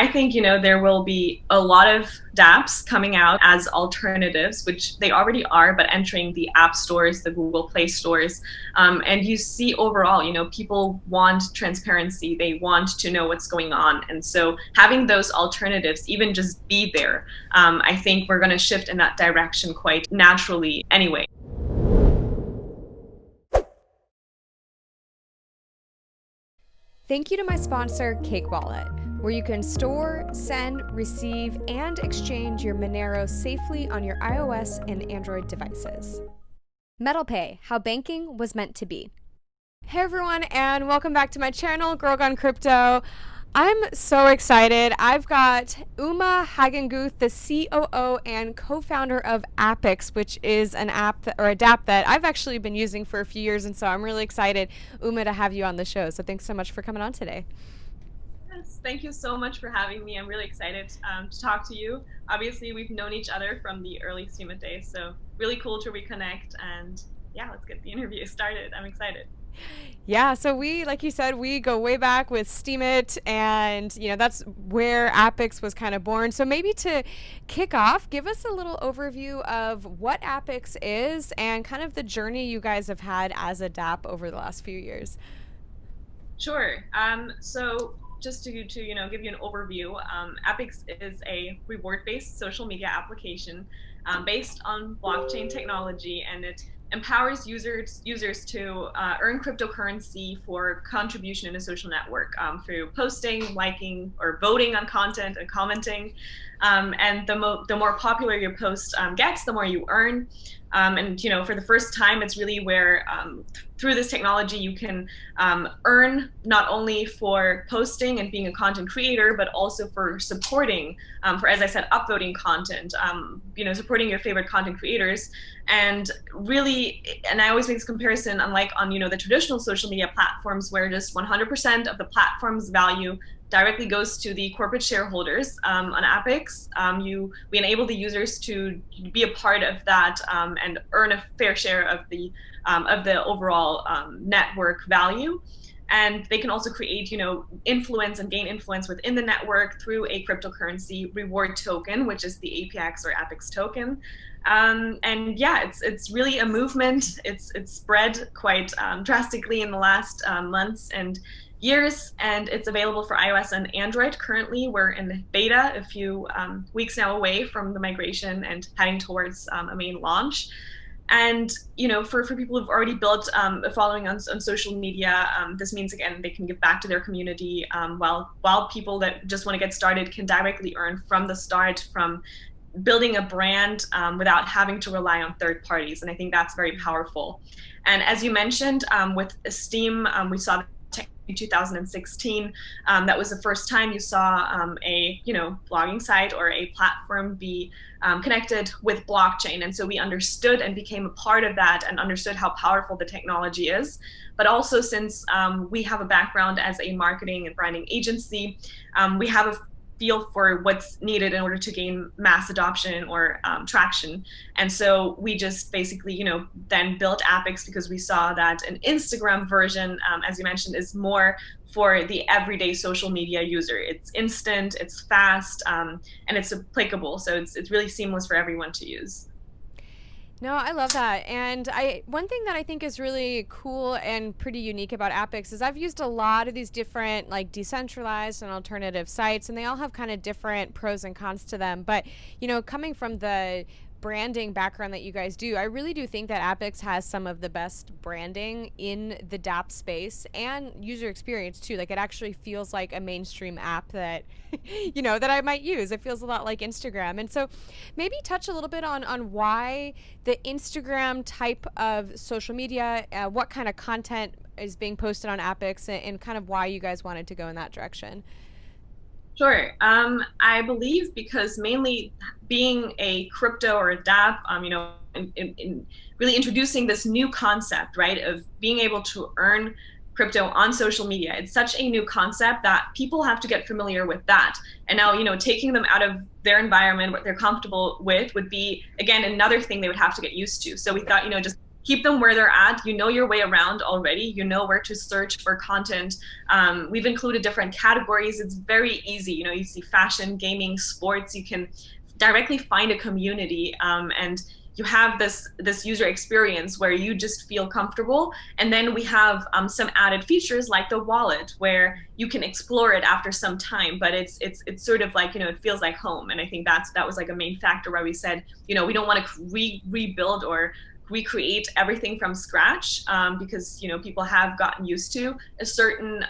I think, there will be a lot of dApps coming out as alternatives, which they already are, but entering the app stores, the Google Play stores. And you see overall, people want transparency. They want to know what's going on. And so having those alternatives, even just be there, I think we're going to shift in that direction quite naturally anyway. Thank you to my sponsor, Cake Wallet, where you can store, send, receive, and exchange your Monero safely on your iOS and Android devices. MetalPay, how banking was meant to be. Hey everyone, and welcome back to my channel, Girl Gone Crypto. I'm so excited. I've got Uma Hagenguth, the COO and co-founder of APPICS, which is an app or a dApp that I've actually been using for a few years, and so I'm really excited, Uma, to have you on the show. So thanks so much for coming on today. Yes, thank you so much for having me. I'm really excited to talk to you. Obviously, we've known each other from the early Steem days, so really cool to reconnect. And yeah, let's get the interview started. I'm excited. Yeah, so we, like you said, we go way back with Steemit, and that's where APPICS was kind of born. So maybe to kick off, give us a little overview of what APPICS is and kind of the journey you guys have had as a dApp over the last few years. Sure. So just to give you an overview, APPICS is a reward-based social media application based on blockchain technology, and it empowers users to earn cryptocurrency for contribution in a social network through posting, liking, or voting on content and commenting. And the more popular your post gets, the more you earn. And for the first time, it's really where through this technology you can earn not only for posting and being a content creator, but also for supporting, for, as I said, upvoting content, supporting your favorite content creators. And really, and I always make this comparison, unlike on the traditional social media platforms where just 100% of the platform's value directly goes to the corporate shareholders. On APPICS, we enable the users to be a part of that and earn a fair share of the overall network value. And they can also create, influence and gain influence within the network through a cryptocurrency reward token, which is the APX or APPICS token. And yeah, it's really a movement. It's spread quite drastically in the last months and years, and it's available for iOS and Android. Currently, we're in beta, a few weeks now away from the migration and heading towards a main launch. And for people who've already built a following on social media, this means, again, they can give back to their community, while people that just want to get started can directly earn from the start, from building a brand without having to rely on third parties. And I think that's very powerful. And as you mentioned, with Steem, we saw in 2016, that was the first time you saw a blogging site or a platform be connected with blockchain. And so we understood and became a part of that and understood how powerful the technology is. But also, since we have a background as a marketing and branding agency, we have a feel for what's needed in order to gain mass adoption or traction. And so we just basically, then built APPICS because we saw that an Instagram version, as you mentioned, is more for the everyday social media user. It's instant, it's fast, and it's applicable. So it's really seamless for everyone to use. No, I love that. And one thing that I think is really cool and pretty unique about APPICS is I've used a lot of these different like decentralized and alternative sites, and they all have kind of different pros and cons to them. But, coming from the branding background that you guys do, I really do think that APPICS has some of the best branding in the dApp space and user experience too. Like, it actually feels like a mainstream app that that I might use. It feels a lot like Instagram. And so maybe touch a little bit on why the Instagram type of social media, what kind of content is being posted on APPICS, and kind of why you guys wanted to go in that direction. Sure. I believe because mainly being a crypto or a dApp, in really introducing this new concept, right, of being able to earn crypto on social media. It's such a new concept that people have to get familiar with that. And now, taking them out of their environment, what they're comfortable with, would be, again, another thing they would have to get used to. So we thought, just keep them where they're at. You know your way around already. You know where to search for content. We've included different categories. It's very easy. You know, you see fashion, gaming, sports. You can directly find a community, and you have this user experience where you just feel comfortable. And then we have some added features like the wallet, where you can explore it after some time, but it's sort of like, you know, it feels like home. And I think that was like a main factor where we said, you know, we don't want to rebuild or recreate everything from scratch, because, you know, people have gotten used to a certain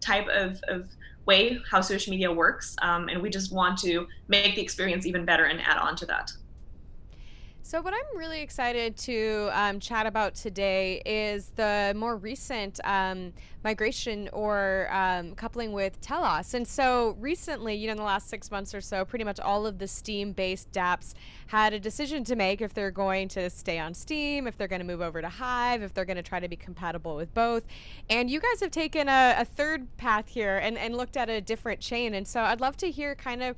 type of way how social media works, and we just want to make the experience even better and add on to that. So, what I'm really excited to chat about today is the more recent migration or coupling with Telos. And so, recently, you know, in the last 6 months or so, pretty much all of the Steem based dApps had a decision to make if they're going to stay on Steem, if they're going to move over to Hive, if they're going to try to be compatible with both. And you guys have taken a third path here and looked at a different chain. And so, I'd love to hear kind of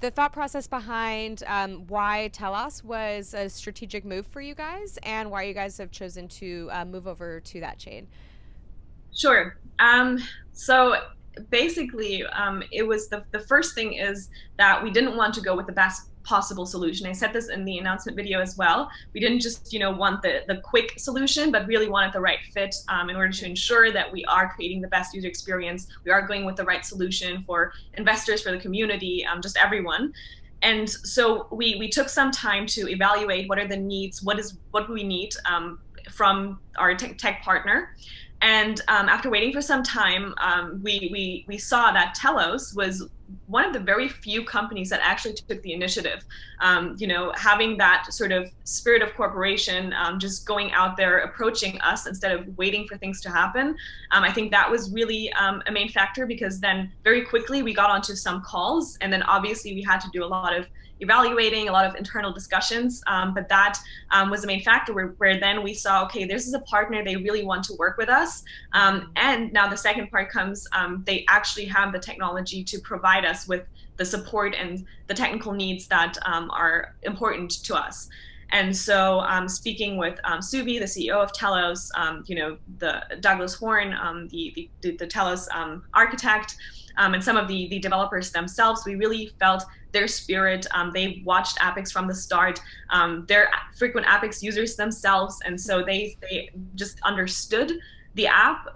the thought process behind why Telos was a strategic move for you guys and why you guys have chosen to move over to that chain. Sure. So basically, it was the first thing is that we didn't want to go with the best possible solution. I said this in the announcement video as well. We didn't just, you know, want the quick solution, but really wanted the right fit, in order to ensure that we are creating the best user experience. We are going with the right solution for investors, for the community, just everyone. And so we took some time to evaluate what are the needs, what we need, from our tech partner. And after waiting for some time, we saw that Telos was one of the very few companies that actually took the initiative. You know, having that sort of spirit of corporation, just going out there, approaching us instead of waiting for things to happen. I think that was really a main factor, because then very quickly we got onto some calls, and then obviously we had to do a lot of evaluating, a lot of internal discussions, but that was the main factor where then we saw, okay, this is a partner, they really want to work with us. And now the second part comes, they actually have the technology to provide us with the support and the technical needs that are important to us. And so, speaking with Subi, the CEO of Telos, you know, the Douglas Horn, the Telos architect, and some of the developers themselves, we really felt their spirit. They watched APPICS from the start. They're frequent APPICS users themselves, and so they just understood the app,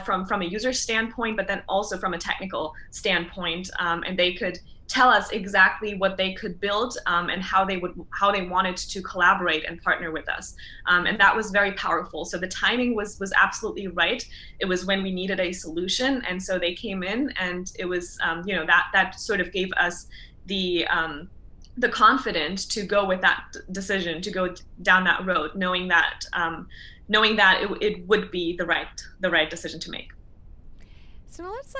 from a user standpoint, but then also from a technical standpoint, and they could tell us exactly what they could build, and how they wanted to collaborate and partner with us, and that was very powerful. So the timing was absolutely right. It was when we needed a solution, and so they came in, and it was, you know, that sort of gave us the confidence to go with that decision, to go down that road, knowing that it would be the right decision to make. So now let's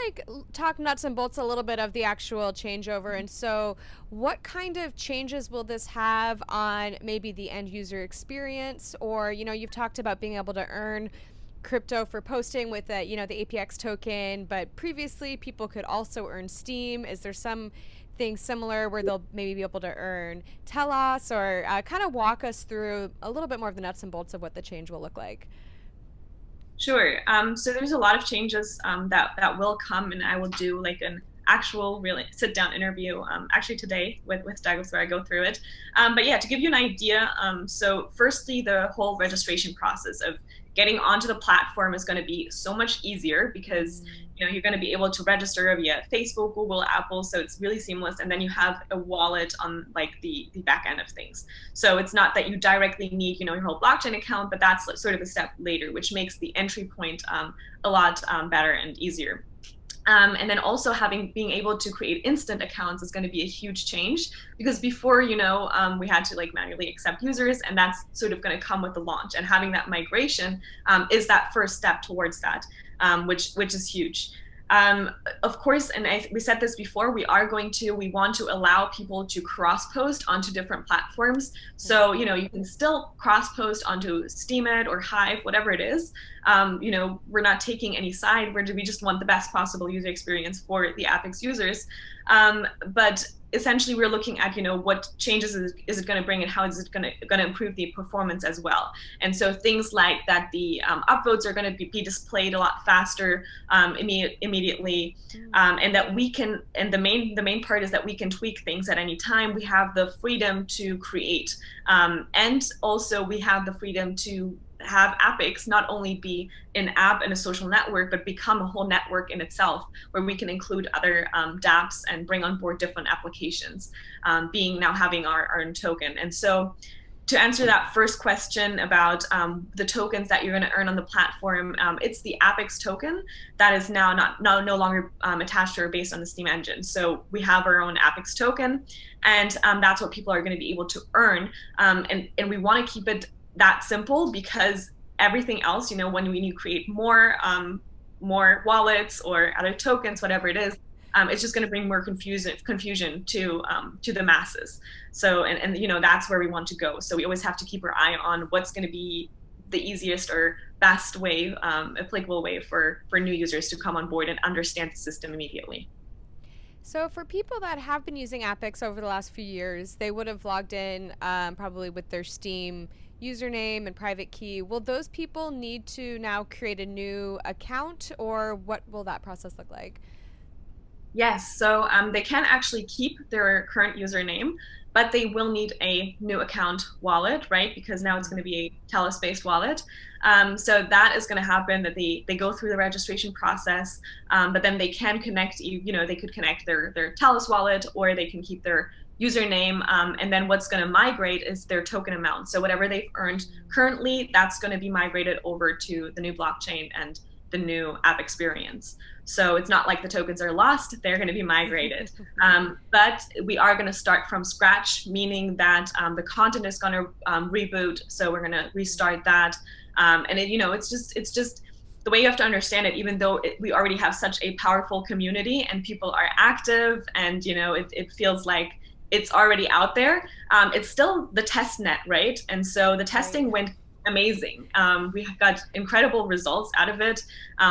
talk nuts and bolts a little bit of the actual changeover. And so, what kind of changes will this have on maybe the end user experience? Or, you know, you've talked about being able to earn crypto for posting with the, you know, the APX token, but previously people could also earn Steem. Is there something similar where they'll maybe be able to earn Telos, or kind of walk us through a little bit more of the nuts and bolts of what the change will look like? Sure. So there's a lot of changes that will come, and I will do like an actual really sit down interview actually today with Douglas, where I go through it. But yeah, to give you an idea, so firstly, the whole registration process of getting onto the platform is going to be so much easier, because you know, you're going to be able to register via Facebook, Google, Apple, so it's really seamless. And then you have a wallet on like the back end of things. So it's not that you directly need, you know, your whole blockchain account, but that's sort of a step later, which makes the entry point a lot better and easier. And then also being able to create instant accounts is going to be a huge change, because before, you know, we had to like manually accept users, and that's sort of going to come with the launch. And having that migration is that first step towards that, which is huge. Of course, and we said this before, we want to allow people to cross post onto different platforms. So, you know, you can still cross post onto Steemit or Hive, whatever it is. You know, we're not taking any side. We just want the best possible user experience for the APPICS users. But essentially we're looking at, what changes is it going to bring, and how is it going to improve the performance as well. And so things like that, the upvotes are going to be displayed a lot faster, immediately, and that we can, and the main part is that we can tweak things at any time. We have the freedom to create, and also we have the freedom to have APPICS not only be an app and a social network, but become a whole network in itself, where we can include other dapps and bring on board different applications, being now having our own token. And so to answer that first question about the tokens that you're going to earn on the platform, it's the APPICS token that is now no longer attached or based on the Steem engine. So we have our own APPICS token, and that's what people are going to be able to earn. And we want to keep it that simple, because everything else, when you create more wallets or other tokens, whatever it is, it's just going to bring more confusion to the masses. So and that's where we want to go. So we always have to keep our eye on what's going to be the easiest or best way, applicable way for new users to come on board and understand the system immediately. So for people that have been using APPICS over the last few years, they would have logged in probably with their Steem username and private key. Will those people need to now create a new account, or what will that process look like? Yes, so they can actually keep their current username, but they will need a new account wallet, right? Because now it's going to be a Telos-based wallet. So that is going to happen, that they go through the registration process, but then they can connect, they could connect their Telos wallet, or they can keep their username, and then what's going to migrate is their token amount. So whatever they've earned currently, that's going to be migrated over to the new blockchain and the new app experience. So it's not like the tokens are lost, they're going to be migrated. But we are going to start from scratch, meaning that the content is going to reboot. So we're going to restart that. And it's just the way you have to understand it, even though we already have such a powerful community and people are active, and it feels like it's already out there. It's still the test net, right? And so the testing went amazing. We got incredible results out of it.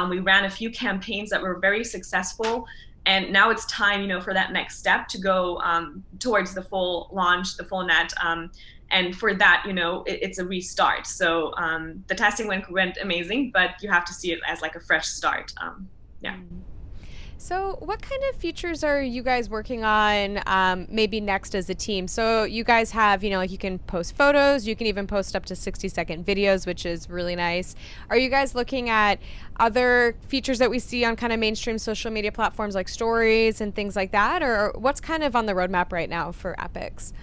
We ran a few campaigns that were very successful, and now it's time, for that next step to go towards the full launch, the full net. And for that, it's a restart. So the testing went amazing, but you have to see it as like a fresh start. Yeah. So what kind of features are you guys working on maybe next as a team? So you guys have, like you can post photos, you can even post up to 60-second videos, which is really nice. Are you guys looking at other features that we see on kind of mainstream social media platforms like stories and things like that? Or what's kind of on the roadmap right now for APPICS?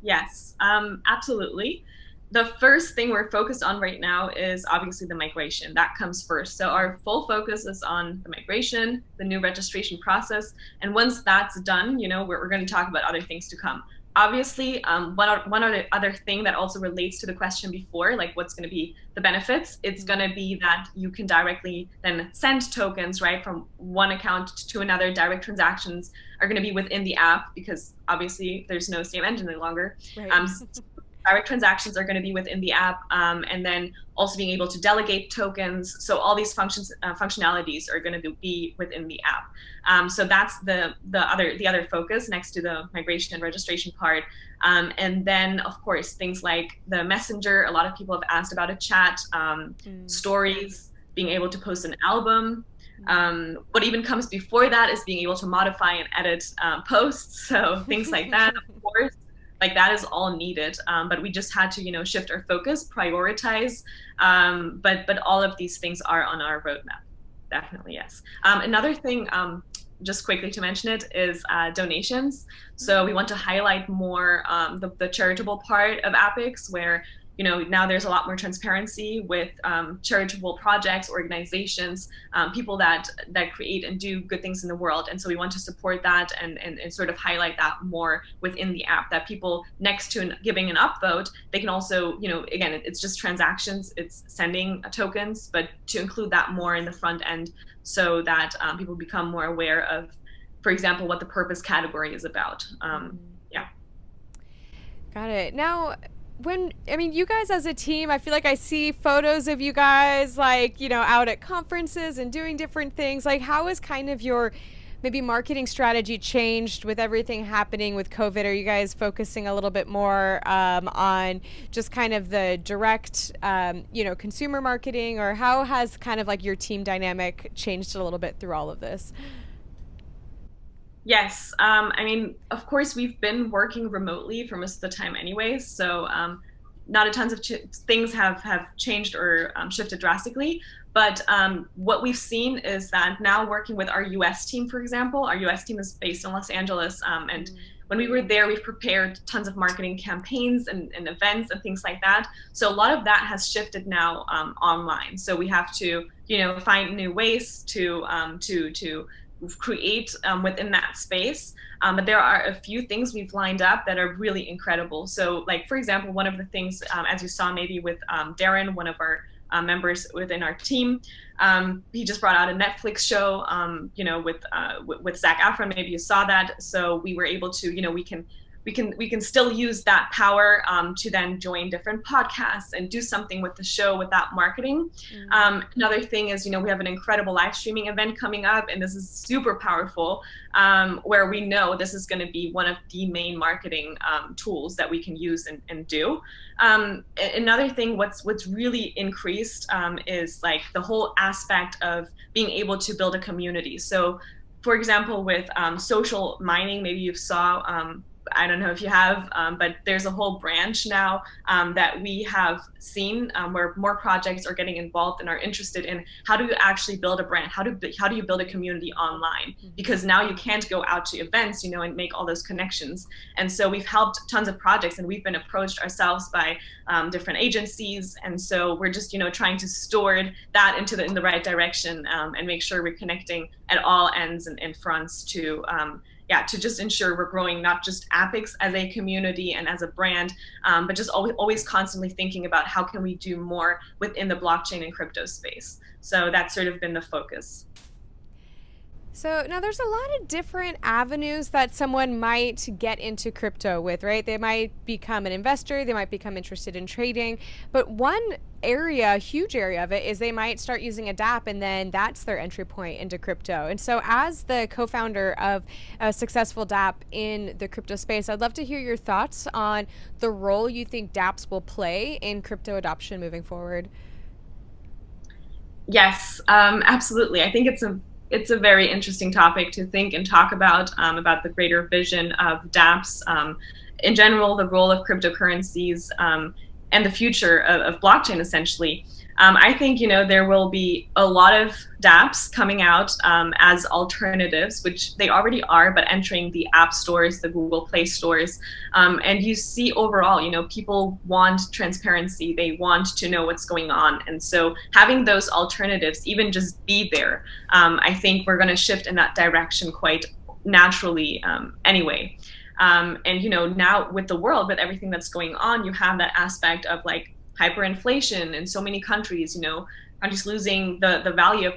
Yes, absolutely. The first thing we're focused on right now is obviously the migration. That comes first. So our full focus is on the migration, the new registration process. And once that's done, we're going to talk about other things to come. Obviously, one other thing that also relates to the question before, like what's going to be the benefits, it's going to be that you can directly then send tokens, right, from one account to another. Direct transactions are going to be within the app, because obviously there's no Steem engine any longer. Right. Direct transactions are going to be within the app, and then also being able to delegate tokens. So all these functionalities are going to be within the app. So that's the other focus next to the migration and registration part. And then of course things like the messenger. A lot of people have asked about a chat, stories, being able to post an album. What even comes before that is being able to modify and edit posts. So things like that, of course. Like that is all needed, but we just had to, shift our focus, prioritize. But all of these things are on our roadmap. Definitely, yes. Another thing, just quickly to mention it, is donations. So we want to highlight more the charitable part of APPICS, where now there's a lot more transparency with charitable projects, organizations, people that create and do good things in the world. And so we want to support that and sort of highlight that more within the app, that people, next to giving an upvote, they can also, again, it's just transactions, it's sending tokens, but to include that more in the front end, so that people become more aware of, for example, what the purpose category is about. Yeah. Got it. Now, you guys as a team, I feel like I see photos of you guys out at conferences and doing different things. Like, how is kind of your maybe marketing strategy changed with everything happening with COVID? Are you guys focusing a little bit more on just kind of the direct, consumer marketing, or how has kind of like your team dynamic changed a little bit through all of this? Yes. I mean, of course, we've been working remotely for most of the time anyways, so not a tons of things have changed or shifted drastically. But what we've seen is that now working with our US team, for example, our US team is based in Los Angeles. And when we were there, we've prepared tons of marketing campaigns and events and things like that. So a lot of that has shifted now online. So we have to, find new ways to create within that space. But there are a few things we've lined up that are really incredible. So, like, for example, one of the things, as you saw maybe with Darren, one of our members within our team, he just brought out a Netflix show, with Zac Efron. Maybe you saw that. So we were able to, we can still use that power to then join different podcasts and do something with the show with that marketing. Another thing is, we have an incredible live streaming event coming up, and this is super powerful, where we know this is going to be one of the main marketing tools that we can use and do. Another thing, what's really increased is like the whole aspect of being able to build a community. So, for example, with social mining, maybe you saw. I don't know if you have, but there's a whole branch now that we have seen where more projects are getting involved and are interested in how do you actually build a brand? How do you build a community online? Because now you can't go out to events, and make all those connections. And so we've helped tons of projects, and we've been approached ourselves by different agencies. And so we're just, trying to steward that in the right direction and make sure we're connecting at all ends and fronts to just ensure we're growing not just APPICS as a community and as a brand, but just always constantly thinking about how can we do more within the blockchain and crypto space. So that's sort of been the focus. So now there's a lot of different avenues that someone might get into crypto with, right? They might become an investor, they might become interested in trading, but one area, huge area of it, is they might start using a dapp, and then that's their entry point into crypto. And so as the co-founder of a successful dapp in the crypto space, I'd love to hear your thoughts on the role you think dapps will play in crypto adoption moving forward. Yes, absolutely. I think it's a very interesting topic to think and talk about the greater vision of dapps, in general, the role of cryptocurrencies, and the future of blockchain, essentially. I think, there will be a lot of dapps coming out as alternatives, which they already are, but entering the app stores, the Google Play stores. And you see overall, people want transparency. They want to know what's going on. And so having those alternatives, even just be there, I think we're going to shift in that direction quite naturally anyway. And, now with the world, with everything that's going on, you have that aspect of like hyperinflation in so many countries, countries losing the value of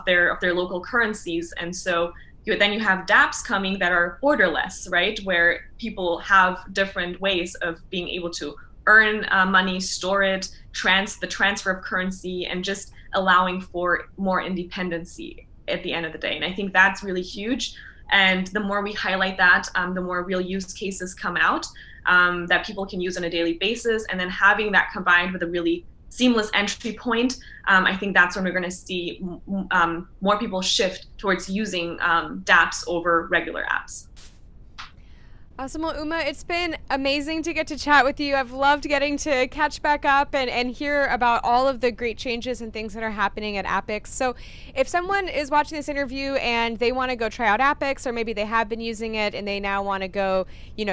their local currencies. And so then you have dapps coming that are borderless, right? Where people have different ways of being able to earn money, store it, the transfer of currency, and just allowing for more independency at the end of the day. And I think that's really huge. And the more we highlight that, the more real use cases come out that people can use on a daily basis. And then having that combined with a really seamless entry point, I think that's when we're going to see more people shift towards using dapps over regular apps. Awesome. Well, Uma, it's been amazing to get to chat with you. I've loved getting to catch back up and hear about all of the great changes and things that are happening at APPICS. So if someone is watching this interview and they want to go try out APPICS, or maybe they have been using it and they now want to go,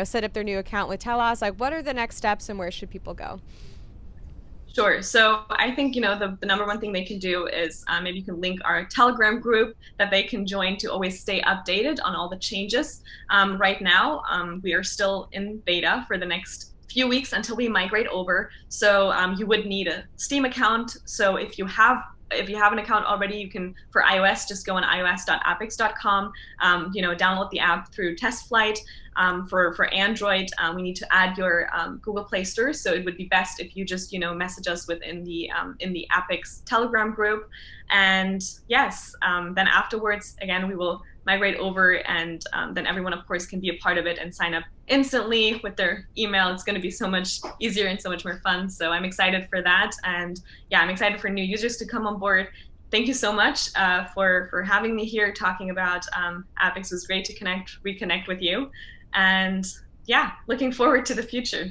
set up their new account with Telos, like what are the next steps and where should people go? Sure. So I think, the number one thing they can do is maybe you can link our Telegram group that they can join to always stay updated on all the changes. Right now, we are still in beta for the next few weeks until we migrate over. So you would need a Steem account. So if you have an account already, you can, for iOS, just go on ios.appics.com, download the app through test flight. For Android, we need to add your Google Play Store. So it would be best if you just, message us within the APPICS Telegram group. And yes, then afterwards, again, we will migrate over, and then everyone, of course, can be a part of it and sign up instantly with their email. It's going to be so much easier and so much more fun. So I'm excited for that. And yeah, I'm excited for new users to come on board. Thank you so much for having me here talking about APPICS. It was great to reconnect with you. And yeah, looking forward to the future.